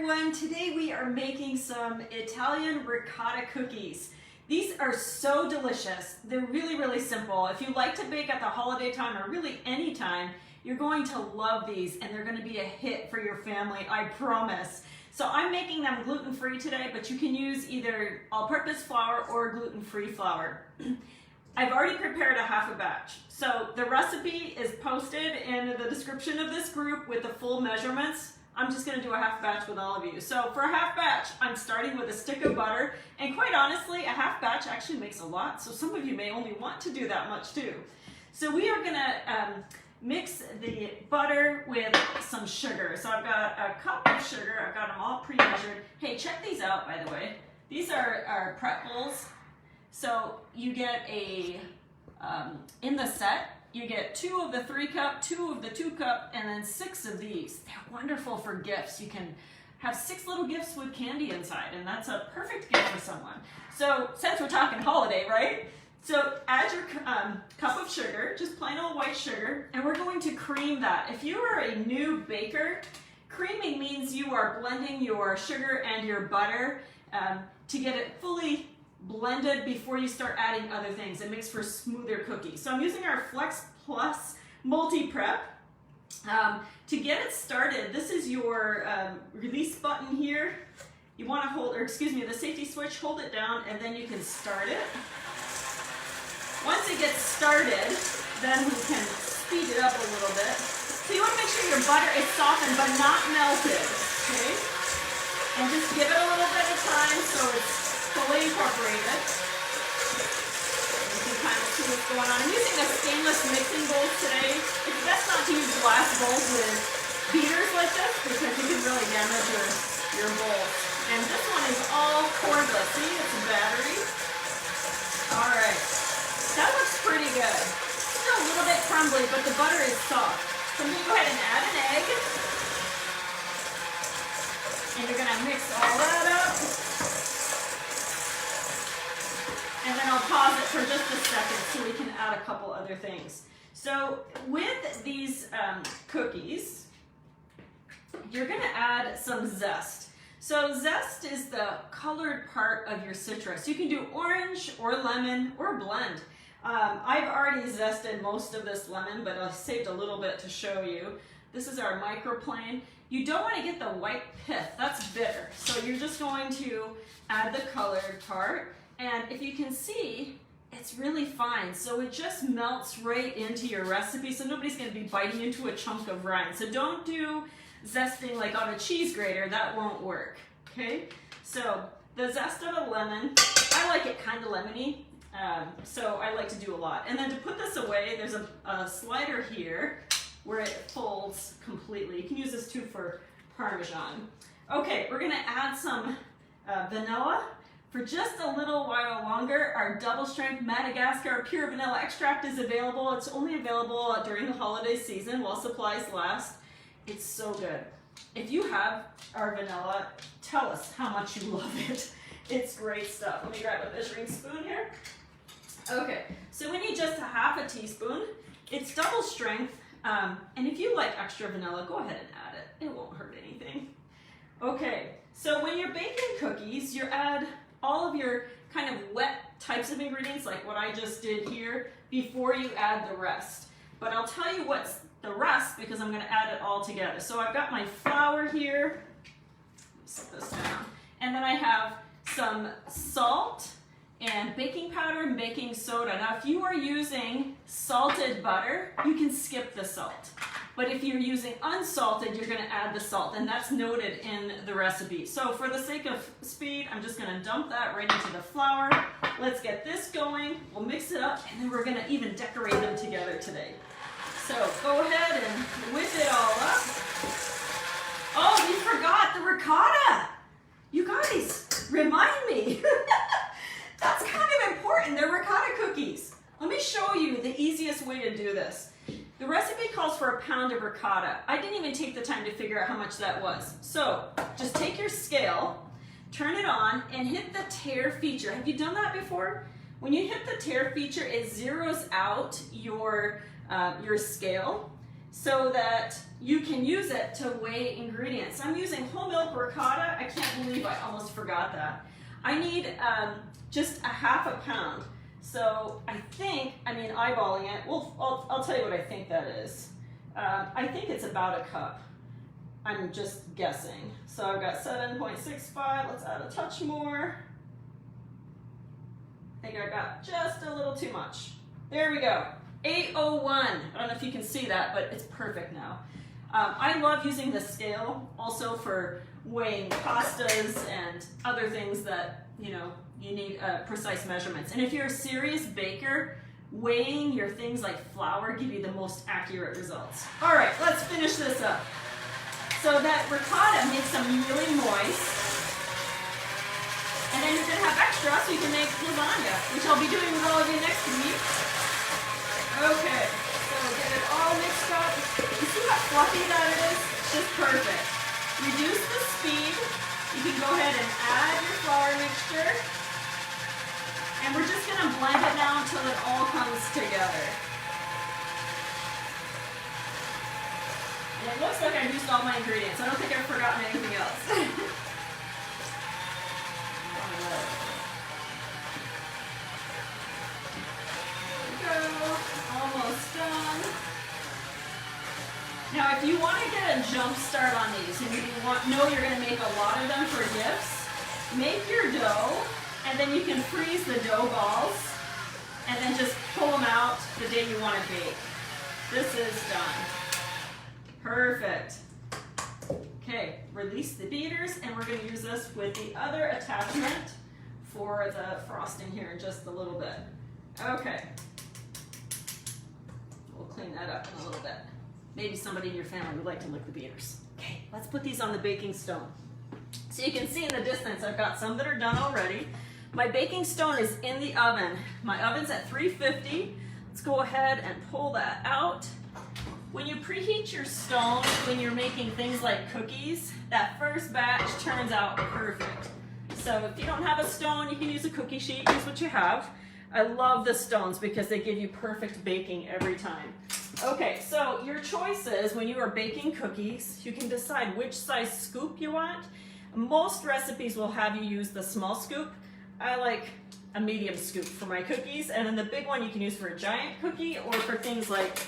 everyone. Today we are making some Italian ricotta cookies. These are so delicious. They're really, really simple. If you like to bake at the holiday time or really any time, you're going to love these and they're going to be a hit for your family, I promise. So I'm making them gluten-free today, but you can use either all-purpose flour or gluten-free flour. I've already prepared a half a batch. So the recipe is posted in the description of this group with the full measurements. I'm just gonna do a half batch with all of you. So for a half batch, I'm starting with a stick of butter, and quite honestly, a half batch actually makes a lot, so some of you may only want to do that much too. So we are gonna mix the butter with some sugar. So I've got a cup of sugar, I've got them all pre-measured. Hey, check these out, by the way. These are our prep bowls. So you get in the set, you get 2 of the 3 cup, 2 of the 2 cup, and then 6 of these. They're wonderful for gifts. You can have 6 little gifts with candy inside, and that's a perfect gift for someone. So since we're talking holiday, right? So add your cup of sugar, just plain old white sugar, and we're going to cream that. If you are a new baker, creaming means you are blending your sugar and your butter to get it fully blended before you start adding other things. It makes for smoother cookies. So I'm using our Flex Plus multi-prep. To get it started, this is your release button here. You want to hold, or excuse me, the safety switch, hold it down, and then you can start it. Once it gets started, then we can speed it up a little bit. So you want to make sure your butter is softened but not melted, okay? And just give it a little bit of time so it's fully incorporated. You can kind of see what's going on. I'm using the stainless mixing bowls today. It's best not to use glass bowls with beaters like this because you can really damage your bowl. And this one is all cordless. See, it's a battery. All right, that looks pretty good. Still a little bit crumbly, but the butter is soft. So I'm gonna go ahead and add an egg. And you're gonna mix all that up. And then I'll pause it for just a second so we can add a couple other things. So with these cookies, you're gonna add some zest. So zest is the colored part of your citrus. You can do orange or lemon or blend. I've already zested most of this lemon, but I saved a little bit to show you. This is our microplane. You don't want to get the white pith, that's bitter. So you're just going to add the colored part. And if you can see, it's really fine. So it just melts right into your recipe. So nobody's going to be biting into a chunk of rind. So don't do zesting like on a cheese grater. That won't work. Okay? So the zest of a lemon, I like it kind of lemony. So I like to do a lot. And then to put this away, there's a slider here where it folds completely. You can use this too for Parmesan. Okay, we're going to add some vanilla. For just a little while longer, our double strength Madagascar pure vanilla extract is available. It's only available during the holiday season while supplies last. It's so good. If you have our vanilla, tell us how much you love it. It's great stuff. Let me grab a measuring spoon here. Okay, so we need just a half a teaspoon. It's double strength, and if you like extra vanilla, go ahead and add it. It won't hurt anything. Okay, so when you're baking cookies, you add all of your kind of wet types of ingredients like what I just did here before you add the rest. But I'll tell you what's the rest because I'm going to add it all together. So I've got my flour here. Set this down. And then I have some salt and baking powder and baking soda. Now if you are using salted butter, you can skip the salt. But if you're using unsalted, you're gonna add the salt, and that's noted in the recipe. So for the sake of speed, I'm just gonna dump that right into the flour. Let's get this going, we'll mix it up, and then we're gonna even decorate them together today. So go ahead and whip it all up. Oh, we forgot the ricotta. You guys, remind me. That's kind of important, they're ricotta cookies. Let me show you the easiest way to do this. The recipe calls for a pound of ricotta. I didn't even take the time to figure out how much that was. So just take your scale, turn it on, and hit the tare feature. Have you done that before? When you hit the tare feature, it zeroes out your scale. so that you can use it to weigh ingredients. I'm using whole milk ricotta. I can't believe I almost forgot that. I need just a half a pound. So I think, eyeballing it, well, I'll tell you what I think that is. I think it's about a cup. I'm just guessing. So I've got 7.65, let's add a touch more. I think I got just a little too much. There we go, 801. I don't know if you can see that, but it's perfect now. I love using the scale also for weighing pastas and other things that, you need precise measurements. And if you're a serious baker, weighing your things like flour give you the most accurate results. All right, let's finish this up. So that ricotta makes them really moist. And then you're gonna have extra so you can make lasagna, which I'll be doing with all of you next week. Okay, so get it all mixed up. You see how fluffy that is? It's just perfect. Reduce the speed. You can go ahead and add your flour mixture. And we're just gonna blend it now until it all comes together. And it looks like I've used all my ingredients. I don't think I've forgotten anything else. There we go. Almost done. Now, if you want to get a jump start on these and you know you're going to make a lot of them for gifts, make your dough and then you can freeze the dough balls and then just pull them out the day you want to bake. This is done. Perfect. Okay, release the beaters, and we're going to use this with the other attachment for the frosting here in just a little bit. Okay. We'll clean that up in a little bit. Maybe somebody in your family would like to lick the beaters. Okay, let's put these on the baking stone. So you can see in the distance, I've got some that are done already. My baking stone is in the oven. My oven's at 350. Let's go ahead and pull that out. When you preheat your stone, when you're making things like cookies, that first batch turns out perfect. So if you don't have a stone, you can use a cookie sheet, use what you have. I love the stones because they give you perfect baking every time. Okay, so your choices when you are baking cookies, you can decide which size scoop you want. Most recipes will have you use the small scoop. I like a medium scoop for my cookies, and then the big one you can use for a giant cookie or for things like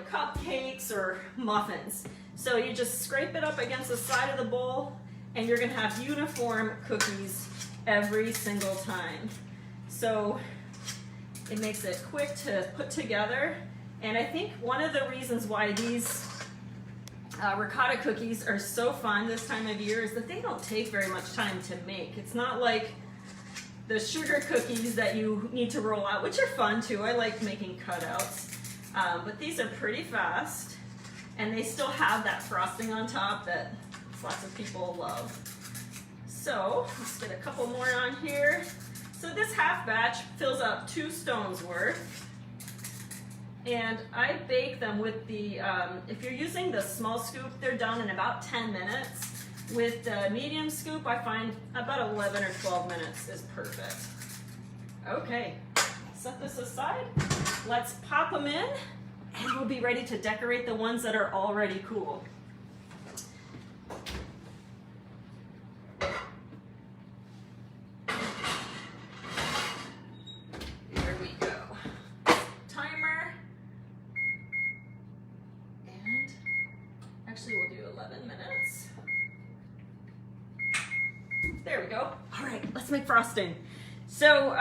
cupcakes or muffins. So you just scrape it up against the side of the bowl and you're gonna have uniform cookies every single time. So it makes it quick to put together. And I think one of the reasons why these ricotta cookies are so fun this time of year is that they don't take very much time to make. It's not like the sugar cookies that you need to roll out, which are fun too. I like making cutouts. But these are pretty fast, and they still have that frosting on top that lots of people love. So let's get a couple more on here. So this half batch fills up 2 stones worth, and I bake them with the, if you're using the small scoop, they're done in about 10 minutes. With the medium scoop, I find about 11 or 12 minutes is perfect. Okay, set this aside. Let's pop them in, and we'll be ready to decorate the ones that are already cool. Here we go. Timer. And actually we'll do 11 minutes. There we go. All right, let's make frosting. So,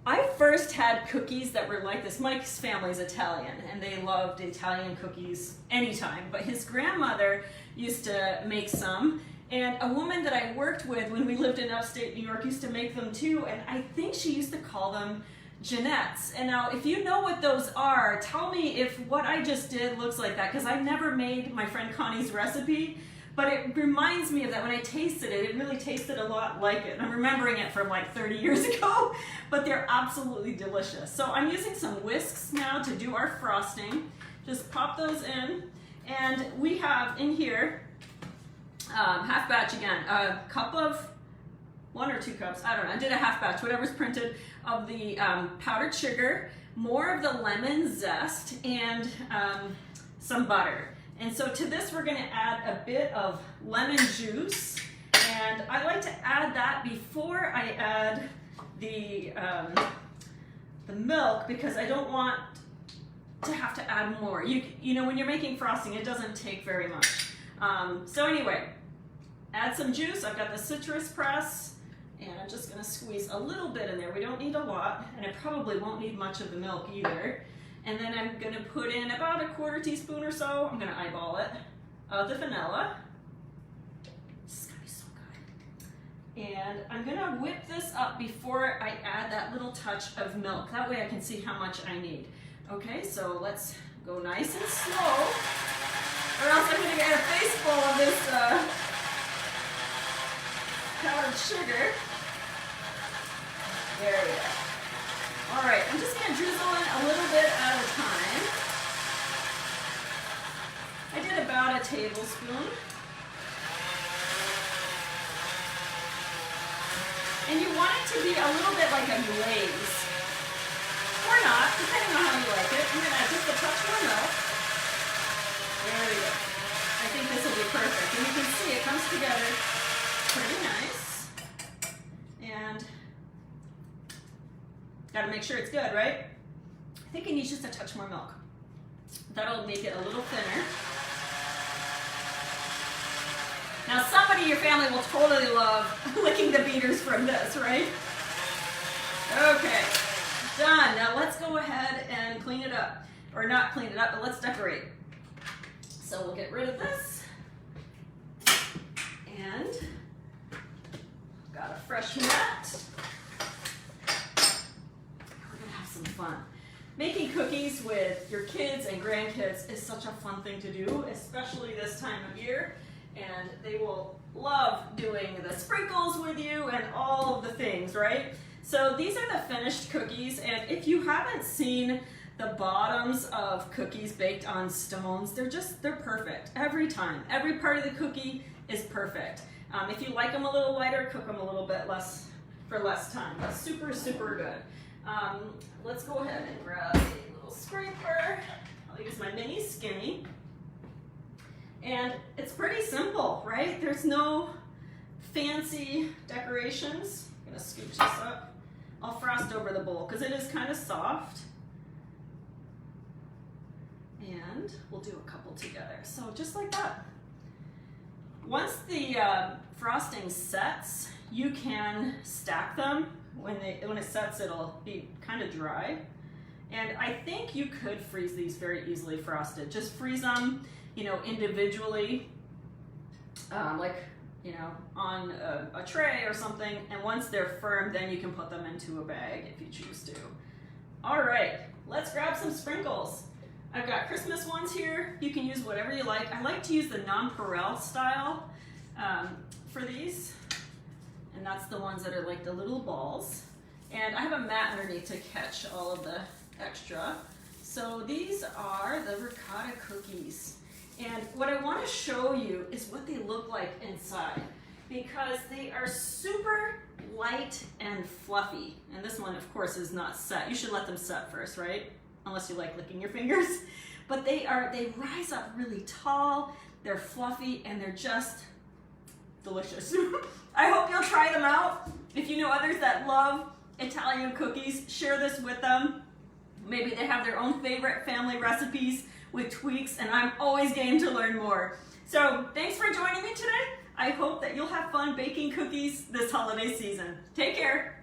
I first had cookies that were like this. Mike's family's Italian, and they loved Italian cookies anytime, but his grandmother used to make some, and a woman that I worked with when we lived in upstate New York used to make them too, and I think she used to call them Jeanette's. And now, if you know what those are, tell me if what I just did looks like that, because I've never made my friend Connie's recipe, but it reminds me of that. When I tasted it, it really tasted a lot like it. I'm remembering it from like 30 years ago, but they're absolutely delicious. So I'm using some whisks now to do our frosting. Just pop those in. And we have in here, half batch again, a cup of, 1 or 2 cups, I don't know, I did a half batch, whatever's printed, of the powdered sugar. more of the lemon zest and some butter. And so to this, we're gonna add a bit of lemon juice. And I like to add that before I add the milk, because I don't want to have to add more. You know, when you're making frosting, it doesn't take very much. So anyway, add some juice. I've got the citrus press, and I'm just gonna squeeze a little bit in there. We don't need a lot, and I probably won't need much of the milk either. And then I'm gonna put in about a 1/4 teaspoon or so, I'm gonna eyeball it, of the vanilla. This is gonna be so good. And I'm gonna whip this up before I add that little touch of milk. That way I can see how much I need. Okay, so let's go nice and slow, or else I'm gonna get a face full of this powdered sugar. There we go. All right, I'm just gonna drizzle in a little bit at a time. I did about a tablespoon. And you want it to be a little bit like a glaze. Or not, depending on how you like it. I'm gonna add just a touch more milk. There we go. I think this will be perfect. And you can see it comes together pretty nice. And gotta make sure it's good, right? I think it needs just a touch more milk. That'll make it a little thinner. Now somebody in your family will totally love licking the beaters from this, right? Okay, done. Now let's go ahead and clean it up. Or not clean it up, but let's decorate. So we'll get rid of this. And got a fresh mat. We're gonna have some fun. Making cookies with your kids and grandkids is such a fun thing to do, especially this time of year. And they will love doing the sprinkles with you and all of the things, right? So these are the finished cookies, and if you haven't seen the bottoms of cookies baked on stones, they're perfect every time. Every part of the cookie is perfect. If you like them a little lighter, cook them a little bit less for less time. But super, super good. Let's go ahead and grab a little scraper. I'll use my mini skinny. And it's pretty simple, right? There's no fancy decorations. I'm gonna scoop this up. I'll frost over the bowl because it is kind of soft. And we'll do a couple together. So just like that. Once the frosting sets, you can stack them. When it sets, it'll be kind of dry. And I think you could freeze these very easily frosted. Just freeze them, you know, individually, like, you know, on a tray or something. And once they're firm, then you can put them into a bag if you choose to. All right, let's grab some sprinkles. I've got Christmas ones here. You can use whatever you like. I like to use the non-pourable style for these. And that's the ones that are like the little balls. And I have a mat underneath to catch all of the extra. So these are the ricotta cookies. And what I want to show you is what they look like inside, because they are super light and fluffy. And this one, of course, is not set. You should let them set first, right? Unless you like licking your fingers. But they rise up really tall, they're fluffy, and they're just delicious. I hope you'll try them out. If you know others that love Italian cookies, share this with them. Maybe they have their own favorite family recipes with tweaks, and I'm always game to learn more. So thanks for joining me today. I hope that you'll have fun baking cookies this holiday season. Take care.